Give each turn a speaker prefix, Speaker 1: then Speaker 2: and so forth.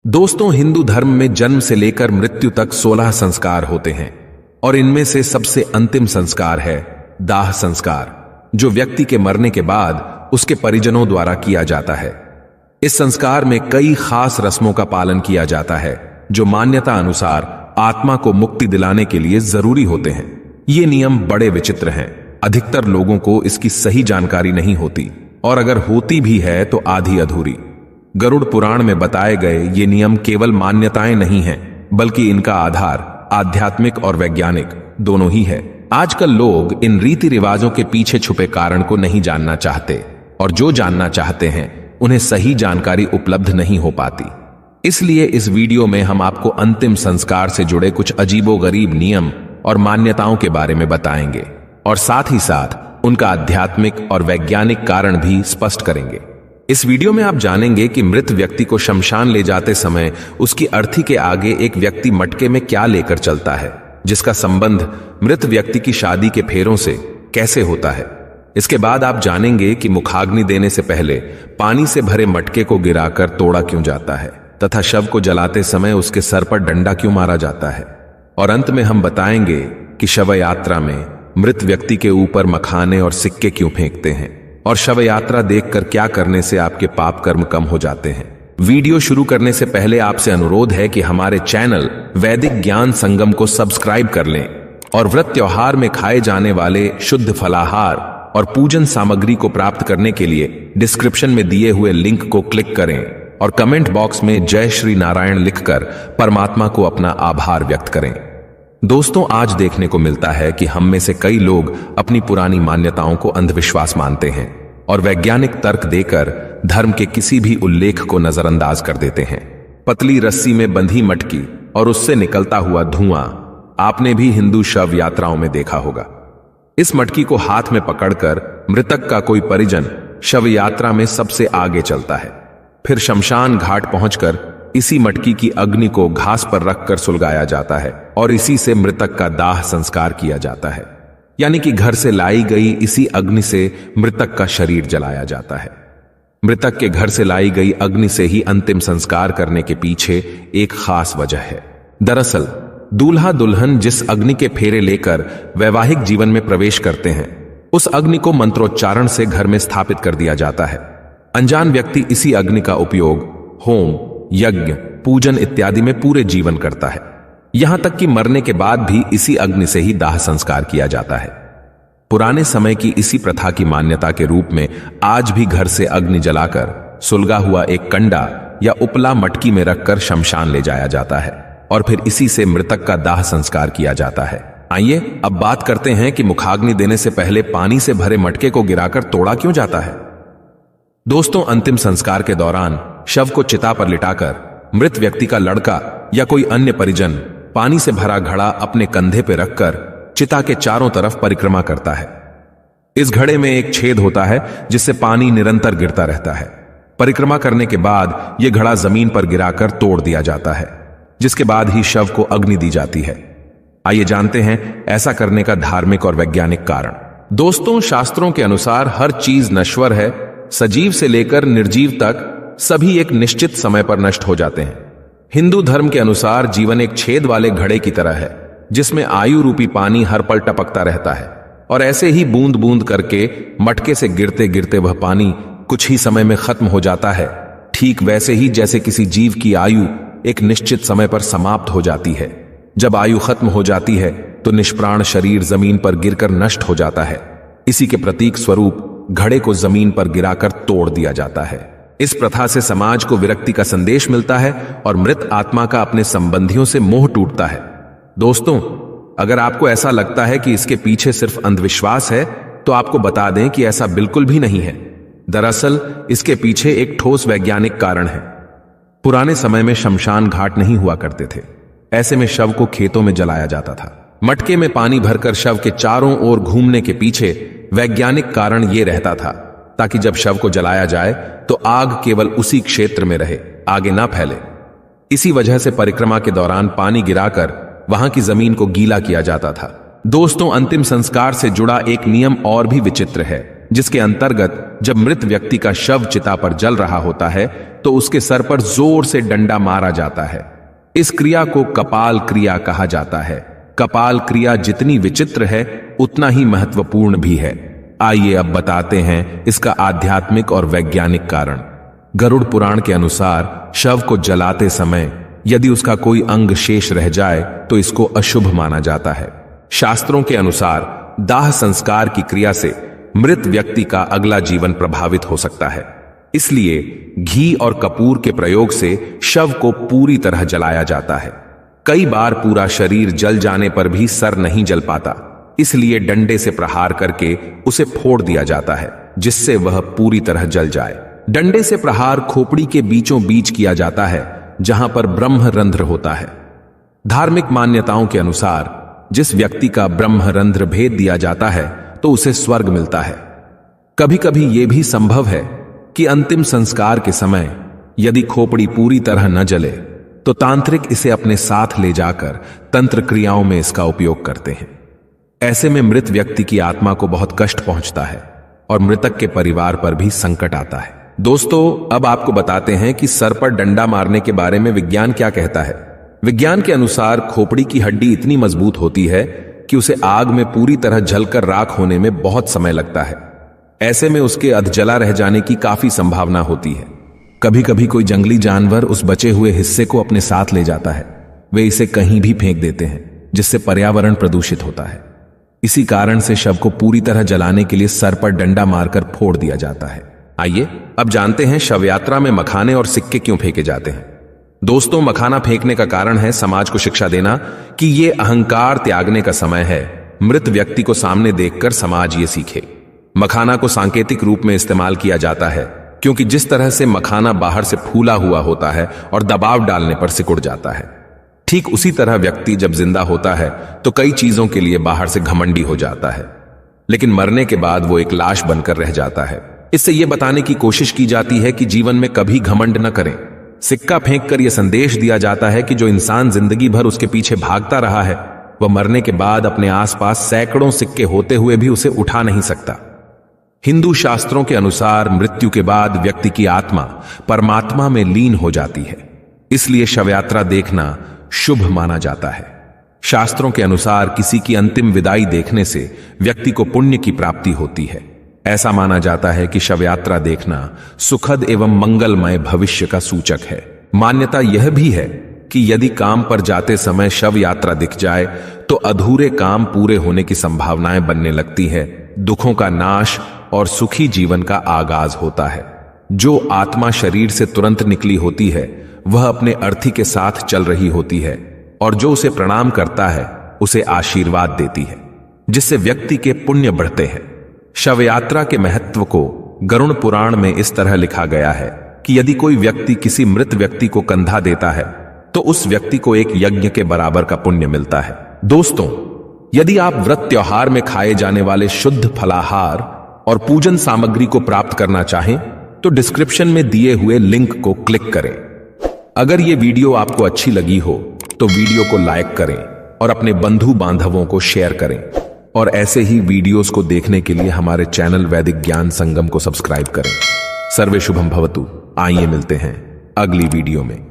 Speaker 1: दोस्तों, हिंदू धर्म में जन्म से लेकर मृत्यु तक 16 संस्कार होते हैं और इनमें से सबसे अंतिम संस्कार है दाह संस्कार, जो व्यक्ति के मरने के बाद उसके परिजनों द्वारा किया जाता है। इस संस्कार में कई खास रस्मों का पालन किया जाता है जो मान्यता अनुसार आत्मा को मुक्ति दिलाने के लिए जरूरी होते हैं। ये नियम बड़े विचित्र हैं। अधिकतर लोगों को इसकी सही जानकारी नहीं होती और अगर होती भी है तो आधी अधूरी। गरुड़ पुराण में बताए गए ये नियम केवल मान्यताएं नहीं हैं, बल्कि इनका आधार आध्यात्मिक और वैज्ञानिक दोनों ही है। आजकल लोग इन रीति रिवाजों के पीछे छुपे कारण को नहीं जानना चाहते और जो जानना चाहते हैं उन्हें सही जानकारी उपलब्ध नहीं हो पाती। इसलिए इस वीडियो में हम आपको अंतिम संस्कार से जुड़े कुछ अजीबोगरीब नियम और मान्यताओं के बारे में बताएंगे और साथ ही साथ उनका आध्यात्मिक और वैज्ञानिक कारण भी स्पष्ट करेंगे। इस वीडियो में आप जानेंगे कि मृत व्यक्ति को शमशान ले जाते समय उसकी अर्थी के आगे एक व्यक्ति मटके में क्या लेकर चलता है, जिसका संबंध मृत व्यक्ति की शादी के फेरों से कैसे होता है। इसके बाद आप जानेंगे कि मुखाग्नि देने से पहले पानी से भरे मटके को गिराकर तोड़ा क्यों जाता है तथा शव को जलाते समय उसके सर पर डंडा क्यों मारा जाता है। और अंत में हम बताएंगे कि शव यात्रा में मृत व्यक्ति के ऊपर मखाने और सिक्के क्यों फेंकते हैं और शव यात्रा देखकर क्या करने से आपके पाप कर्म कम हो जाते हैं। वीडियो शुरू करने से पहले आपसे अनुरोध है कि हमारे चैनल वैदिक ज्ञान संगम को सब्सक्राइब कर लें और व्रत त्योहार में खाए जाने वाले शुद्ध फलाहार और पूजन सामग्री को प्राप्त करने के लिए डिस्क्रिप्शन में दिए हुए लिंक को क्लिक करें और कमेंट बॉक्स में जय श्री नारायण लिखकर परमात्मा को अपना आभार व्यक्त करें। दोस्तों, आज देखने को मिलता है कि हम में से कई लोग अपनी पुरानी मान्यताओं को अंधविश्वास मानते हैं और वैज्ञानिक तर्क देकर धर्म के किसी भी उल्लेख को नजरअंदाज कर देते हैं। पतली रस्सी में बंधी मटकी और उससे निकलता हुआ धुआं आपने भी हिंदू शव यात्राओं में देखा होगा। इस मटकी को हाथ में पकड़कर मृतक का कोई परिजन शव यात्रा में सबसे आगे चलता है। फिर शमशान घाट पहुंचकर इसी मटकी की अग्नि को घास पर रखकर सुलगाया जाता है और इसी से मृतक का दाह संस्कार किया जाता है, यानी कि घर से लाई गई इसी अग्नि से मृतक का शरीर जलाया जाता है। मृतक के घर से लाई गई अग्नि से ही अंतिम संस्कार करने के पीछे एक खास वजह है। दरअसल दूल्हा दुल्हन जिस अग्नि के फेरे लेकर वैवाहिक जीवन में प्रवेश करते हैं, उस अग्नि को मंत्रोच्चारण से घर में स्थापित कर दिया जाता है। अनजान व्यक्ति इसी अग्नि का उपयोग होम, यज्ञ, पूजन इत्यादि में पूरे जीवन करता है। यहां तक कि मरने के बाद भी इसी अग्नि से ही दाह संस्कार किया जाता है। पुराने समय की इसी प्रथा की मान्यता के रूप में आज भी घर से अग्नि जलाकर सुलगा हुआ एक कंडा या उपला मटकी में रखकर शमशान ले जाया जाता है और फिर इसी से मृतक का दाह संस्कार किया जाता है। आइए अब बात करते हैं कि मुखाग्नि देने से पहले पानी से भरे मटके को गिराकर तोड़ा क्यों जाता है। दोस्तों, अंतिम संस्कार के दौरान शव को चिता पर लिटाकर मृत व्यक्ति का लड़का या कोई अन्य परिजन पानी से भरा घड़ा अपने कंधे पर रखकर चिता के चारों तरफ परिक्रमा करता है। इस घड़े में एक छेद होता है जिससे पानी निरंतर गिरता रहता है। परिक्रमा करने के बाद यह घड़ा जमीन पर गिराकर तोड़ दिया जाता है, जिसके बाद ही शव को अग्नि दी जाती है। आइए जानते हैं ऐसा करने का धार्मिक और वैज्ञानिक कारण। दोस्तों, शास्त्रों के अनुसार हर चीज नश्वर है। सजीव से लेकर निर्जीव तक सभी एक निश्चित समय पर नष्ट हो जाते हैं। हिंदू धर्म के अनुसार जीवन एक छेद वाले घड़े की तरह है, जिसमें आयु रूपी पानी हर पल टपकता रहता है और ऐसे ही बूंद बूंद करके मटके से गिरते गिरते वह पानी कुछ ही समय में खत्म हो जाता है। ठीक वैसे ही जैसे किसी जीव की आयु एक निश्चित समय पर समाप्त हो जाती है। जब आयु खत्म हो जाती है तो निष्प्राण शरीर जमीन पर गिरकर नष्ट हो जाता है। इसी के प्रतीक स्वरूप घड़े को जमीन पर गिराकर तोड़ दिया जाता है। इस प्रथा से समाज को विरक्ति का संदेश मिलता है और मृत आत्मा का अपने संबंधियों से मोह टूटता है। दोस्तों, अगर आपको ऐसा लगता है कि इसके पीछे सिर्फ अंधविश्वास है, तो आपको बता दें कि ऐसा बिल्कुल भी नहीं है। दरअसल इसके पीछे एक ठोस वैज्ञानिक कारण है। पुराने समय में शमशान घाट नहीं हुआ करते थे। ऐसे में शव को खेतों में जलाया जाता था। मटके में पानी भरकर शव के चारों ओर घूमने के पीछे वैज्ञानिक कारण यह रहता था ताकि जब शव को जलाया जाए तो आग केवल उसी क्षेत्र में रहे, आगे ना फैले। इसी वजह से परिक्रमा के दौरान पानी गिराकर वहां की जमीन को गीला किया जाता था। दोस्तों, अंतिम संस्कार से जुड़ा एक नियम और भी विचित्र है, जिसके अंतर्गत जब मृत व्यक्ति का शव चिता पर जल रहा होता है तो उसके सर पर जोर से डंडा मारा जाता है। इस क्रिया को कपाल क्रिया कहा जाता है। कपाल क्रिया जितनी विचित्र है उतना ही महत्वपूर्ण भी है। आइए अब बताते हैं इसका आध्यात्मिक और वैज्ञानिक कारण। गरुड़ पुराण के अनुसार शव को जलाते समय यदि उसका कोई अंग शेष रह जाए तो इसको अशुभ माना जाता है। शास्त्रों के अनुसार दाह संस्कार की क्रिया से मृत व्यक्ति का अगला जीवन प्रभावित हो सकता है। इसलिए घी और कपूर के प्रयोग से शव को पूरी तरह जलाया जाता है। कई बार पूरा शरीर जल जाने पर भी सर नहीं जल पाता, इसलिए डंडे से प्रहार करके उसे फोड़ दिया जाता है जिससे वह पूरी तरह जल जाए। डंडे से प्रहार खोपड़ी के बीचों बीच किया जाता है जहां पर ब्रह्मरंध्र होता है। धार्मिक मान्यताओं के अनुसार जिस व्यक्ति का ब्रह्मरंध्र भेद दिया जाता है तो उसे स्वर्ग मिलता है। कभी कभी यह भी संभव है कि अंतिम संस्कार के समय यदि खोपड़ी पूरी तरह न जले तो तांत्रिक इसे अपने साथ ले जाकर तंत्र क्रियाओं में इसका उपयोग करते हैं। ऐसे में मृत व्यक्ति की आत्मा को बहुत कष्ट पहुंचता है और मृतक के परिवार पर भी संकट आता है। दोस्तों, अब आपको बताते हैं कि सर पर डंडा मारने के बारे में विज्ञान क्या कहता है। विज्ञान के अनुसार खोपड़ी की हड्डी इतनी मजबूत होती है कि उसे आग में पूरी तरह जलकर राख होने में बहुत समय लगता है। ऐसे में उसके अधजला रह जाने की काफी संभावना होती है। कभी कभी कोई जंगली जानवर उस बचे हुए हिस्से को अपने साथ ले जाता है। वे इसे कहीं भी फेंक देते हैं जिससे पर्यावरण प्रदूषित होता है। इसी कारण से शव को पूरी तरह जलाने के लिए सर पर डंडा मारकर फोड़ दिया जाता है। आइए अब जानते हैं शव यात्रा में मखाने और सिक्के क्यों फेंके जाते हैं। दोस्तों, मखाना फेंकने का कारण है समाज को शिक्षा देना कि ये अहंकार त्यागने का समय है। मृत व्यक्ति को सामने देखकर समाज ये सीखे। मखाना को सांकेतिक रूप में इस्तेमाल किया जाता है क्योंकि जिस तरह से मखाना बाहर से फूला हुआ होता है और दबाव डालने पर सिकुड़ जाता है, ठीक उसी तरह व्यक्ति जब जिंदा होता है तो कई चीजों के लिए बाहर से घमंडी हो जाता है, लेकिन मरने के बाद वो एक लाश बनकर रह जाता है। इससे यह बताने की कोशिश की जाती है कि जीवन में कभी घमंड न करें। सिक्का फेंककर यह संदेश दिया जाता है कि जो इंसान जिंदगी भर उसके पीछे भागता रहा है वह मरने के बाद अपने आसपास सैकड़ों सिक्के होते हुए भी उसे उठा नहीं सकता। हिंदू शास्त्रों के अनुसार मृत्यु के बाद व्यक्ति की आत्मा परमात्मा में लीन हो जाती है, इसलिए शवयात्रा देखना शुभ माना जाता है। शास्त्रों के अनुसार किसी की अंतिम विदाई देखने से व्यक्ति को पुण्य की प्राप्ति होती है। ऐसा माना जाता है कि शवयात्रा देखना सुखद एवं मंगलमय भविष्य का सूचक है। मान्यता यह भी है कि यदि काम पर जाते समय शव यात्रा दिख जाए तो अधूरे काम पूरे होने की संभावनाएं बनने लगती है, दुखों का नाश और सुखी जीवन का आगाज होता है। जो आत्मा शरीर से तुरंत निकली होती है वह अपने अर्थी के साथ चल रही होती है और जो उसे प्रणाम करता है उसे आशीर्वाद देती है, जिससे व्यक्ति के पुण्य बढ़ते हैं। शव यात्रा के महत्व को गरुड़ पुराण में इस तरह लिखा गया है कि यदि कोई व्यक्ति किसी मृत व्यक्ति को कंधा देता है तो उस व्यक्ति को एक यज्ञ के बराबर का पुण्य मिलता है। दोस्तों, यदि आप व्रत त्योहार में खाए जाने वाले शुद्ध फलाहार और पूजन सामग्री को प्राप्त करना चाहें तो डिस्क्रिप्शन में दिए हुए लिंक को क्लिक करें। अगर यह वीडियो आपको अच्छी लगी हो तो वीडियो को लाइक करें और अपने बंधु बांधवों को शेयर करें और ऐसे ही वीडियोस को देखने के लिए हमारे चैनल वैदिक ज्ञान संगम को सब्सक्राइब करें। सर्वे शुभम भवतु। आइए मिलते हैं अगली वीडियो में।